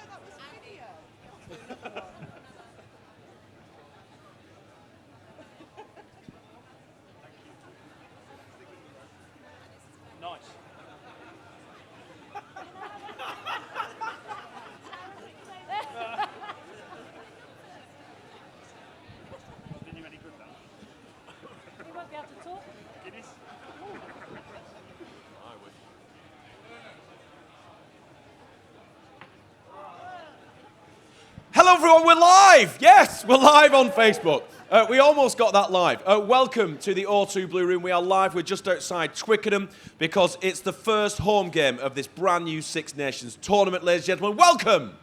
that was a video. Nice. Didn't you any good then? You won't be able to talk. Guinness? I would. Hello everyone, we're live! Yes, we're live on Facebook. We almost got that live. Welcome to the O2 Blue Room. We are live. We're just outside Twickenham because it's the first home game of this brand new Six Nations tournament, ladies and gentlemen. Welcome!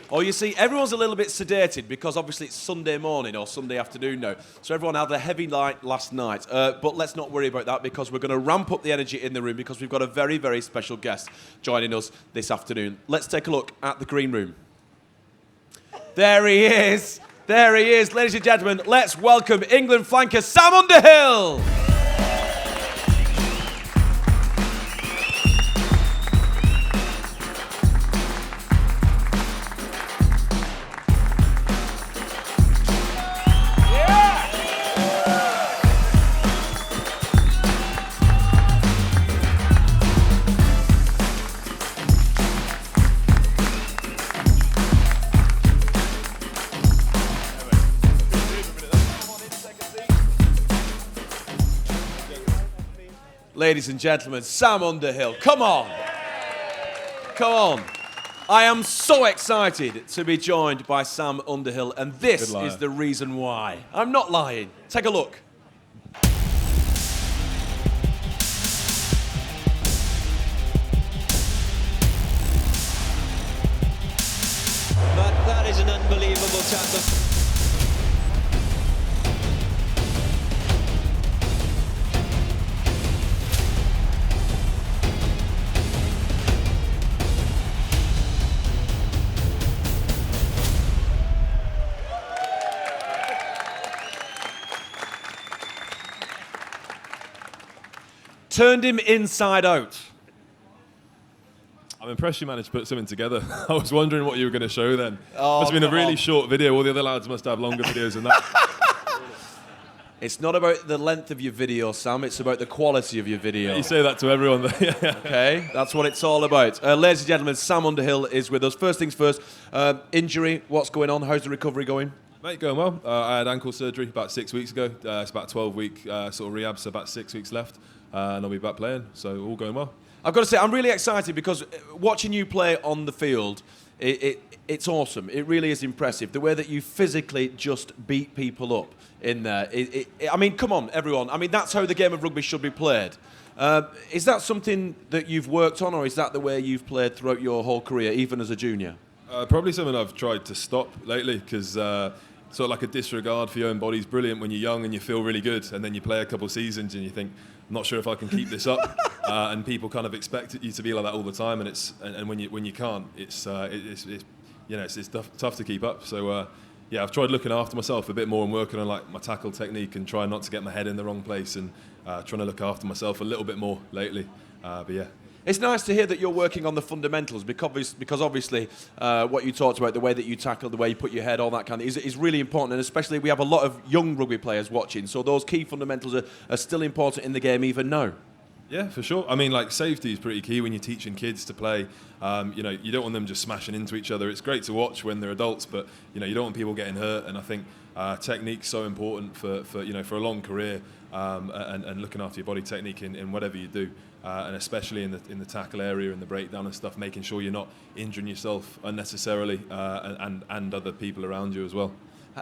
Oh, you see, everyone's a little bit sedated because obviously it's Sunday morning or Sunday afternoon now. So everyone had a heavy night last night. But let's not worry about that because we're going to ramp up the energy in the room because we've got a very, very special guest joining us this afternoon. Let's take a look at the green room. There he is. There he is. Ladies and gentlemen, let's welcome England flanker Sam Underhill. Ladies and gentlemen, Sam Underhill, come on. Come on. I am so excited to be joined by Sam Underhill, and this is the reason why. I'm not lying. Take a look. That is an unbelievable tackle. Turned him inside out. I'm impressed you managed to put something together. I was wondering what you were going to show then. Oh, must have been a really short video. All the other lads must have longer videos than that. It's not about the length of your video, Sam. It's about the quality of your video. You say that to everyone. Okay, that's what it's all about. Ladies and gentlemen, Sam Underhill is with us. First things first, injury, what's going on? How's the recovery going? Mate, going well. I had ankle surgery about 6 weeks ago. It's about 12-week sort of rehab, so about 6 weeks left. And I'll be back playing, so all going well. I've got to say, I'm really excited because watching you play on the field, it's awesome. It really is impressive. The way that you physically just beat people up in there. I mean, come on, everyone. I mean, that's how the game of rugby should be played. Is that something that you've worked on, or is that the way you've played throughout your whole career, even as a junior? Probably something I've tried to stop lately, because sort of like a disregard for your own body's brilliant when you're young and you feel really good, and then you play a couple of seasons and you think, I'm not sure if I can keep this up, and people kind of expect you to be like that all the time, and when you can't, it's tough to keep up. So yeah, I've tried looking after myself a bit more and working on like my tackle technique and trying not to get my head in the wrong place and trying to look after myself a little bit more lately. But yeah. It's nice to hear that you're working on the fundamentals because obviously what you talked about, the way that you tackle, the way you put your head, all that kind of is really important, and especially we have a lot of young rugby players watching, so those key fundamentals are still important in the game even now. Yeah, for sure. I mean, like, safety is pretty key when you're teaching kids to play. You know, you don't want them just smashing into each other. It's great to watch when they're adults, but you know, you don't want people getting hurt. And I think technique's so important for a long career, and looking after your body technique in whatever you do, and especially in the tackle area and the breakdown and stuff, making sure you're not injuring yourself unnecessarily, and other people around you as well.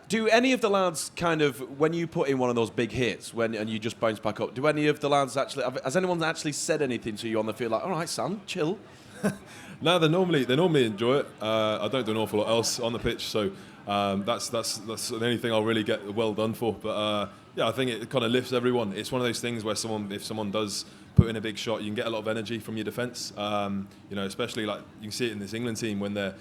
Do any of the lads kind of, when you put in one of those big hits and you just bounce back up, do any of the lads actually, has anyone actually said anything to you on the field like, all right, Sam, chill? No, they normally enjoy it. I don't do an awful lot else on the pitch, so that's the only thing I'll really get well done for. But yeah, I think it kind of lifts everyone. It's one of those things where if someone does put in a big shot, you can get a lot of energy from your defence. You know, especially like you can see it in this England team when they're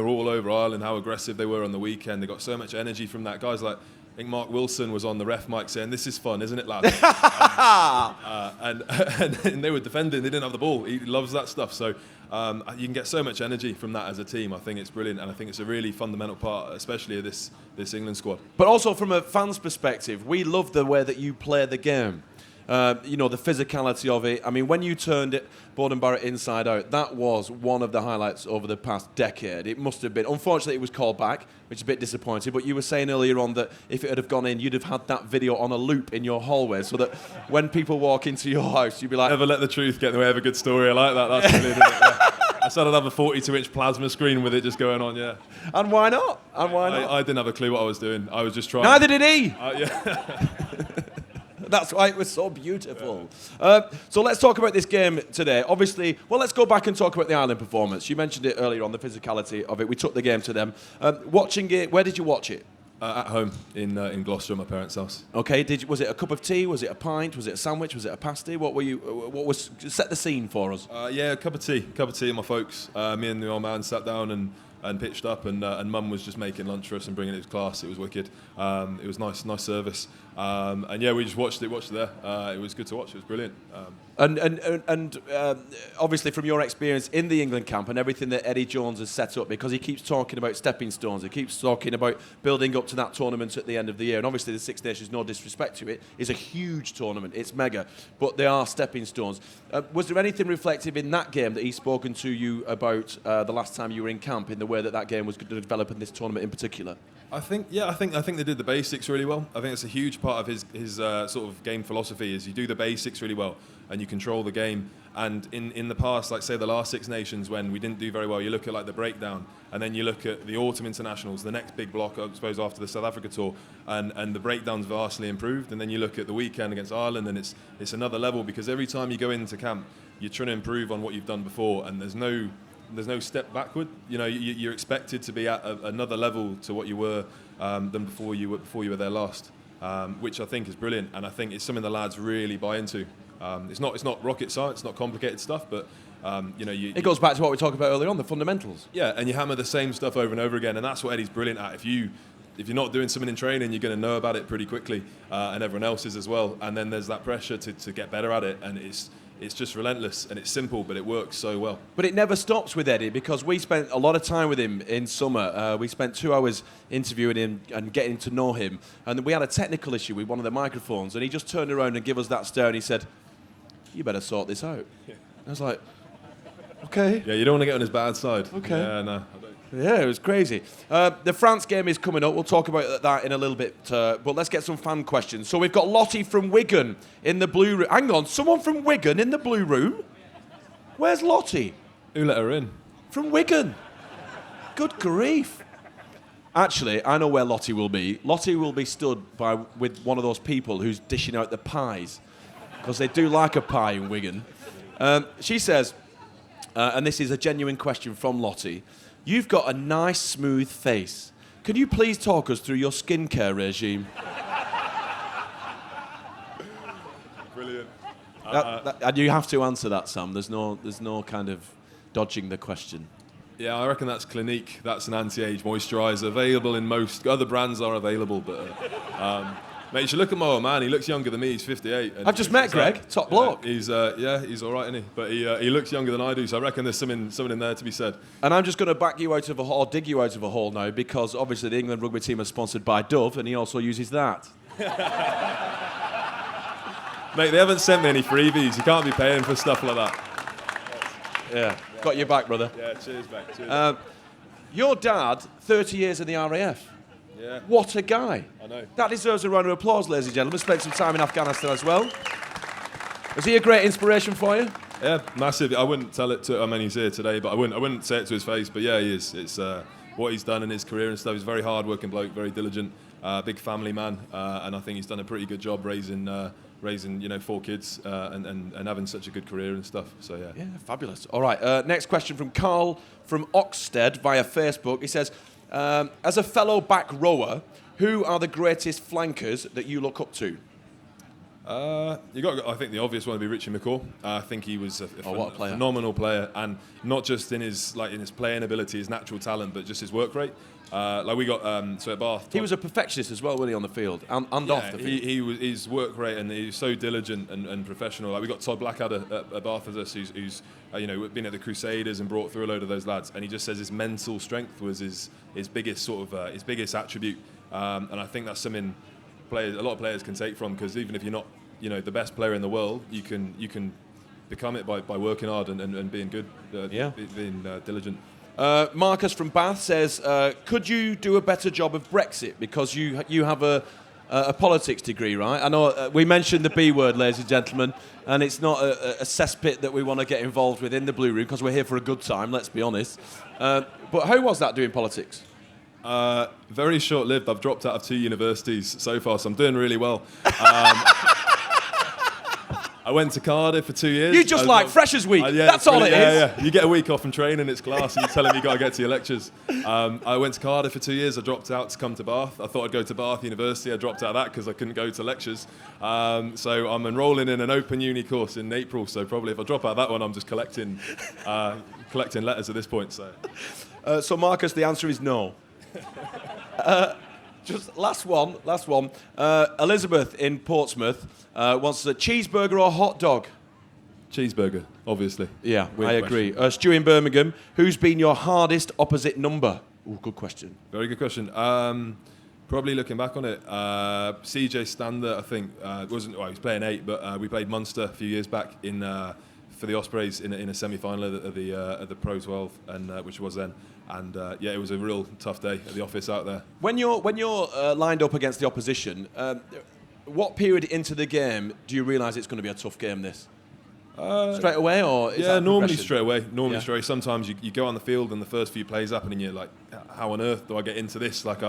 all over Ireland, how aggressive they were on the weekend. They got so much energy from that. Guys like I think Mark Wilson was on the ref mic saying, "This is fun, isn't it, lads?" And they were defending. They didn't have the ball. He loves that stuff. So you can get so much energy from that as a team. I think it's brilliant, and I think it's a really fundamental part, especially of this England squad. But also from a fan's perspective, we love the way that you play the game. You know, the physicality of it. I mean, when you turned it, Borden Barrett inside out, that was one of the highlights over the past decade. It must have been. Unfortunately, it was called back, which is a bit disappointing. But you were saying earlier on that if it had have gone in, you'd have had that video on a loop in your hallway, so that when people walk into your house, you'd be like... Never let the truth get in the way of a good story. I like that. That's brilliant, isn't it? Yeah. I said I'd have a 42-inch plasma screen with it just going on, yeah. And why not? And why not? I didn't have a clue what I was doing. I was just trying... Neither did he! Yeah. That's why it was so beautiful. So let's talk about this game today. Obviously, well, let's go back and talk about the Ireland performance. You mentioned it earlier on, the physicality of it. We took the game to them. Watching it, where did you watch it? At home in Gloucester, at my parents' house. Okay. Was it a cup of tea? Was it a pint? Was it a sandwich? Was it a pasty? What was? Set the scene for us. Yeah, a cup of tea with my folks. Me and the old man sat down and pitched up, and Mum was just making lunch for us and bringing it to class. It was wicked. It was nice service. And yeah, we just watched it there. It was good to watch. It was brilliant. And obviously from your experience in the England camp and everything that Eddie Jones has set up, because he keeps talking about stepping stones, he keeps talking about building up to that tournament at the end of the year, and obviously the Six Nations, no disrespect to it, is a huge tournament, it's mega, but they are stepping stones. Was there anything reflective in that game that he's spoken to you about the last time you were in camp, in the way that game was going to develop in this tournament in particular? I think they did the basics really well. I think it's a huge part of his sort of game philosophy is you do the basics really well and you control the game. And in the past, like say the last Six Nations when we didn't do very well, you look at like the breakdown and then you look at the autumn internationals, the next big block, I suppose, after the South Africa tour, and the breakdown's vastly improved. And then you look at the weekend against Ireland and it's another level, because every time you go into camp, you're trying to improve on what you've done before, and there's no step backward. You know, you're expected to be at another level to what you were than before you were there last, which I think is brilliant, and I think it's something the lads really buy into. It's not rocket science, it's not complicated stuff, but it goes back to what we talked about earlier on, the fundamentals. Yeah, and you hammer the same stuff over and over again, and that's what Eddie's brilliant at. If you're not doing something in training, you're going to know about it pretty quickly, and everyone else is as well. And then there's that pressure to get better at it, and it's just relentless, and it's simple, but it works so well. But it never stops with Eddie, because we spent a lot of time with him in summer. We spent 2 hours interviewing him and getting to know him. And we had a technical issue with one of the microphones, and he just turned around and gave us that stare, and he said, "You better sort this out." Yeah. I was like, okay. Yeah, you don't want to get on his bad side. Okay. Yeah, no. Yeah, it was crazy. The France game is coming up. We'll talk about that in a little bit. But let's get some fan questions. So we've got Lottie from Wigan in the blue room. Hang on, someone from Wigan in the blue room? Where's Lottie? Who let her in? From Wigan. Good grief. Actually, I know where Lottie will be. Lottie will be stood with one of those people who's dishing out the pies, because they do like a pie in Wigan. She says, and this is a genuine question from Lottie, "You've got a nice, smooth face. Can you please talk us through your skincare regime?" Brilliant. And you have to answer that, Sam. There's no kind of dodging the question. Yeah, I reckon that's Clinique. That's an anti-age moisturiser available in most other brands are available, but mate, you should look at my old man. He looks younger than me. He's 58. I've just met Greg, top bloke. He's all right, isn't he? But he looks younger than I do, so I reckon there's something in there to be said. And I'm just going to back you out of a hole, dig you out of a hole now, because obviously the England rugby team is sponsored by Dove, and he also uses that. Mate, they haven't sent me any freebies. You can't be paying for stuff like that. Yeah, got your back, brother. Yeah, cheers, mate. Cheers. Your dad, 30 years in the RAF. Yeah. What a guy. I know. That deserves a round of applause, ladies and gentlemen. Spent some time in Afghanistan as well. Was he a great inspiration for you? Yeah, massive. I wouldn't tell it to. I mean, he's here today, but I wouldn't say it to his face. But yeah, he is. It's what he's done in his career and stuff. He's a very hard-working bloke, very diligent, big family man, and I think he's done a pretty good job raising 4 kids and having such a good career and stuff. So yeah. Yeah, fabulous. All right. Next question from Carl from Oxted via Facebook. He says, as a fellow back rower, who are the greatest flankers that you look up to? You got. I think the obvious one would be Richie McCaw. I think he was a what a player. phenomenal player, and not just in his playing ability, his natural talent, but just his work rate. Like we got so at Bath. He was a perfectionist as well, wasn't he, on the field and off the field? He was his work rate, and he was so diligent and professional. Like we got Todd Blackadder at Bath with us, who's been at the Crusaders and brought through a load of those lads, and he just says his mental strength was his biggest his biggest attribute, and I think that's something a lot of players can take from, because even if you're not the best player in the world, you can become it by working hard and being good, being diligent. Marcus from Bath says, could you do a better job of Brexit, because you have a politics degree, right? I know we mentioned the B word, ladies and gentlemen, and it's not a cesspit that we want to get involved with in the Blue Room, because we're here for a good time, let's be honest. But how was that doing politics? Very short-lived. I've dropped out of 2 universities so far, so I'm doing really well. I went to Cardiff for 2 years. You just like Freshers Week. That's all it is. Yeah. You get a week off from training, it's class, and you tell them you got to get to your lectures. I went to Cardiff for 2 years. I dropped out to come to Bath. I thought I'd go to Bath University. I dropped out of that because I couldn't go to lectures. So I'm enrolling in an open uni course in April. So probably if I drop out of that one, I'm just collecting letters at this point. So Marcus, the answer is no. Just last one. Elizabeth in Portsmouth wants a cheeseburger or hot dog? Cheeseburger, obviously. Yeah, Weird I agree. Stu in Birmingham, who's been your hardest opposite number? Ooh, good question. Very good question. Probably looking back on it, CJ Stander, I think, he was playing 8, but we played Munster a few years back for the Ospreys in a semi-final of the Pro 12, and which was then. And it was a real tough day at the office out there. When you're lined up against the opposition, what period into the game do you realise it's going to be a tough game? This straight away, or is that normally progression? straight away. Straight away. Sometimes you go on the field and the first few plays happen, and you're like, how on earth do I get into this? Like,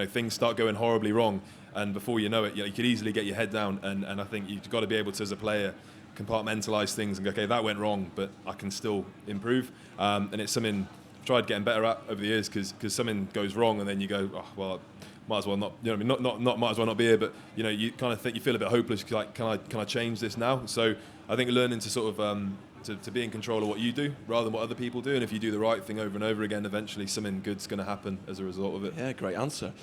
things start going horribly wrong, and before you know it, you could easily get your head down. And I think you've got to be able to, as a player, compartmentalize things and go, okay, that went wrong, but I can still improve. And it's something I've tried getting better at over the years, because something goes wrong and then you go, oh, well, might as well not, not might as well not be here, but you kind of think, you feel a bit hopeless, like, can I change this now? So I think learning to sort of to be in control of what you do rather than what other people do, and if you do the right thing over and over again, eventually something good's going to happen as a result of it. Yeah, great answer.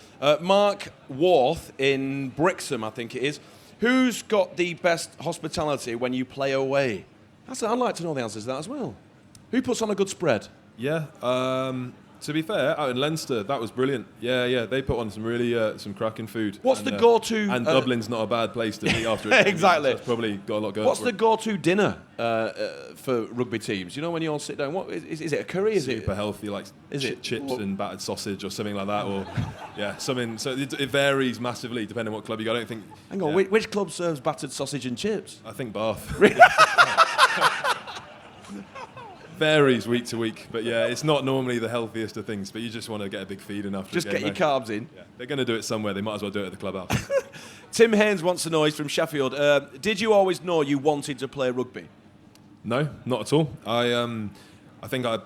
Mark Worth in Brixham, I think it is. Who's got the best hospitality when you play away? I'd like to know the answers to that as well. Who puts on a good spread? Yeah, to be fair, out in Leinster, that was brilliant. Yeah, they put on some really some cracking food. What's the go-to? And Dublin's not a bad place to be after it. Exactly. So it's probably got a lot going. What's the go-to dinner for rugby teams? You know, when you all sit down, what is it? A curry? Is super it healthy, like chips What? and battered sausage or something like that, or something. So it varies massively depending on what club you go. I don't think. Hang on, which club serves battered sausage and chips? I think Bath. Varies week to week, but it's not normally the healthiest of things, but you just want to get a big feed enough. Just get your carbs in. Yeah, they're going to do it somewhere. They might as well do it at the clubhouse. Tim Haynes wants to know, he's from Sheffield. Did you always know you wanted to play rugby? No, not at all. I think I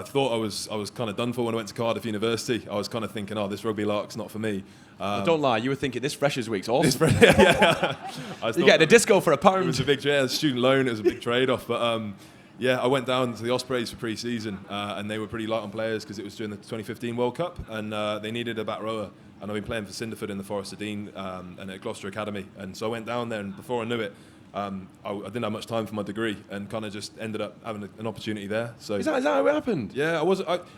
thought I was kind of done for when I went to Cardiff University. I was kind of thinking, this rugby lark's not for me. Don't lie, you were thinking this Freshers Week's awesome. You get a disco for £1. It was a big student loan. It was a big trade-off, but. I went down to the Ospreys for pre-season, and they were pretty light on players because it was during the 2015 World Cup, and they needed a back rower. And I've been playing for Cinderford in the Forest of Dean and at Gloucester Academy. And so I went down there, and before I knew it, I didn't have much time for my degree, and kind of just ended up having an opportunity there. So is that how it happened? Yeah,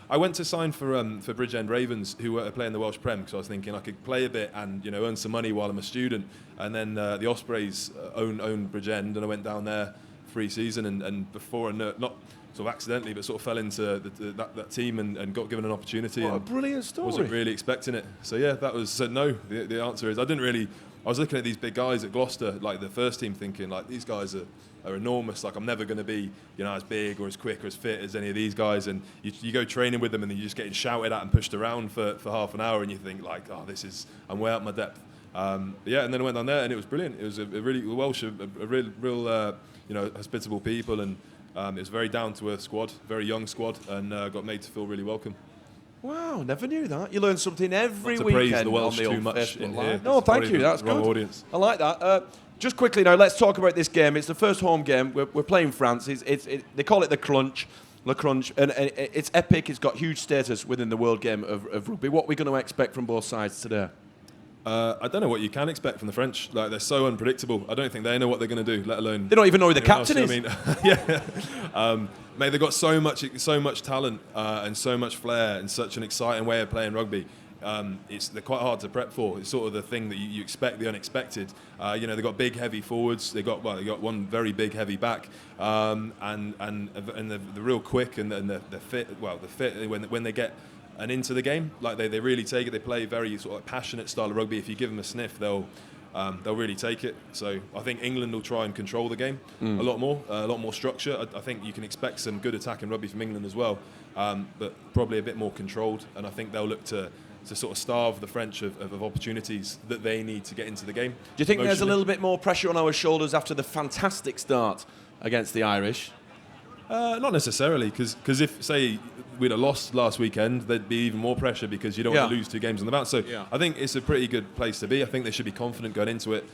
I went to sign for Bridgend Ravens, who were playing the Welsh Prem, because I was thinking I could play a bit and earn some money while I'm a student. And then the Ospreys own Bridgend, and I went down there pre-season, and before I know, not sort of accidentally, but sort of fell into that team and got given an opportunity. What a brilliant story. Wasn't really expecting it. So that was no. The answer is I was looking at these big guys at Gloucester, like the first team, thinking like these guys are enormous. Like I'm never going to be as big or as quick or as fit as any of these guys. And you go training with them, and then you're just getting shouted at and pushed around for half an hour, and you think like, I'm way out my depth. And then I went down there, and it was brilliant. It was a really Welsh, a real hospitable people, and it was a very down-to-earth squad, very young squad, and got made to feel really welcome. Wow, never knew that. You learn something every Not to praise weekend the Welsh on the too old much Facebook in Live. here. No, It's thank probably you. the That's wrong good. audience. I like that. Just quickly now, let's talk about this game. It's the first home game. We're playing France. They call it the Crunch. Le Crunch, and it's epic. It's got huge status within the world game of rugby. What are we going to expect from both sides today? I don't know what you can expect from the French. Like, they're so unpredictable. I don't think they know what they're going to do, let alone... They don't even know who the anyone captain else. is. I mean, mate, they've got so much talent and so much flair and such an exciting way of playing rugby. They're quite hard to prep for. It's sort of the thing that you expect, the unexpected. They've got big, heavy forwards. They got one very big, heavy back, and the real quick and the fit. Well, the fit when they get into the game, like they really take it. They play very sort of passionate style of rugby. If you give them a sniff, they'll really take it. So I think England will try and control the game a lot more structure. I think you can expect some good attacking rugby from England as well, but probably a bit more controlled. And I think they'll look to sort of starve the French of opportunities that they need to get into the game. Do you think there's a emotionally. little bit more pressure on our shoulders after the fantastic start against the Irish? Not necessarily, because if, say, we'd have lost last weekend, there'd be even more pressure because you don't want to lose 2 games on the bounce. So I think it's a pretty good place to be. I think they should be confident going into it.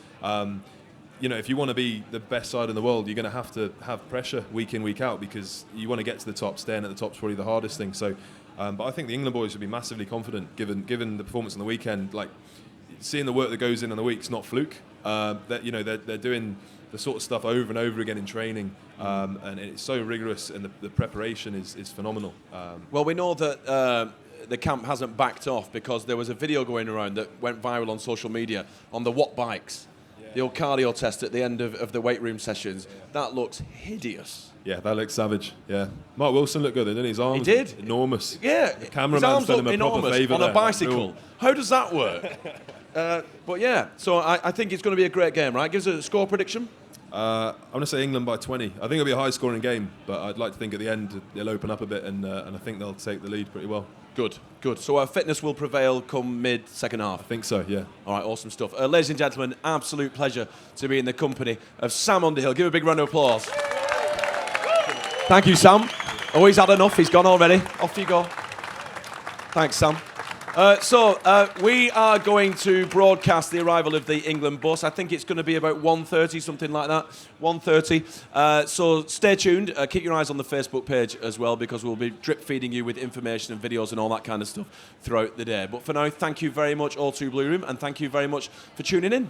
If you want to be the best side in the world, you're going to have pressure week in, week out, because you want to get to the top. Staying at the top is probably the hardest thing. So, but I think the England boys should be massively confident, given the performance on the weekend. Like, seeing the work that goes in on the week's not fluke. They're doing the sort of stuff over and over again in training, and it's so rigorous, and the preparation is phenomenal. Well, we know that the camp hasn't backed off, because there was a video going around that went viral on social media on the Watt bikes, the old cardio test at the end of the weight room sessions. That looks hideous. Yeah, that looks savage. Yeah, Mark Wilson looked good, didn't he? His arms He did. enormous. Yeah, the his cameraman's arms done look him a proper enormous favour on there. a bicycle. How does that work? But yeah, so I think it's going to be a great game, right? Give us a score prediction. I'm going to say England by 20. I think it'll be a high-scoring game, but I'd like to think at the end they'll open up a bit, and I think they'll take the lead pretty well. Good. So our fitness will prevail come mid-second half. I think so, yeah. All right, awesome stuff. Ladies and gentlemen, absolute pleasure to be in the company of Sam Underhill. Give him a big round of applause. Thank you, Sam. Oh, he's had enough. He's gone already. Off you go. Thanks, Sam. We are going to broadcast the arrival of the England bus. I think it's going to be about 1:30, something like that. 1:30. So stay tuned. Keep your eyes on the Facebook page as well, because we'll be drip feeding you with information and videos and all that kind of stuff throughout the day. But for now, thank you very much, all to Blue Room, and thank you very much for tuning in.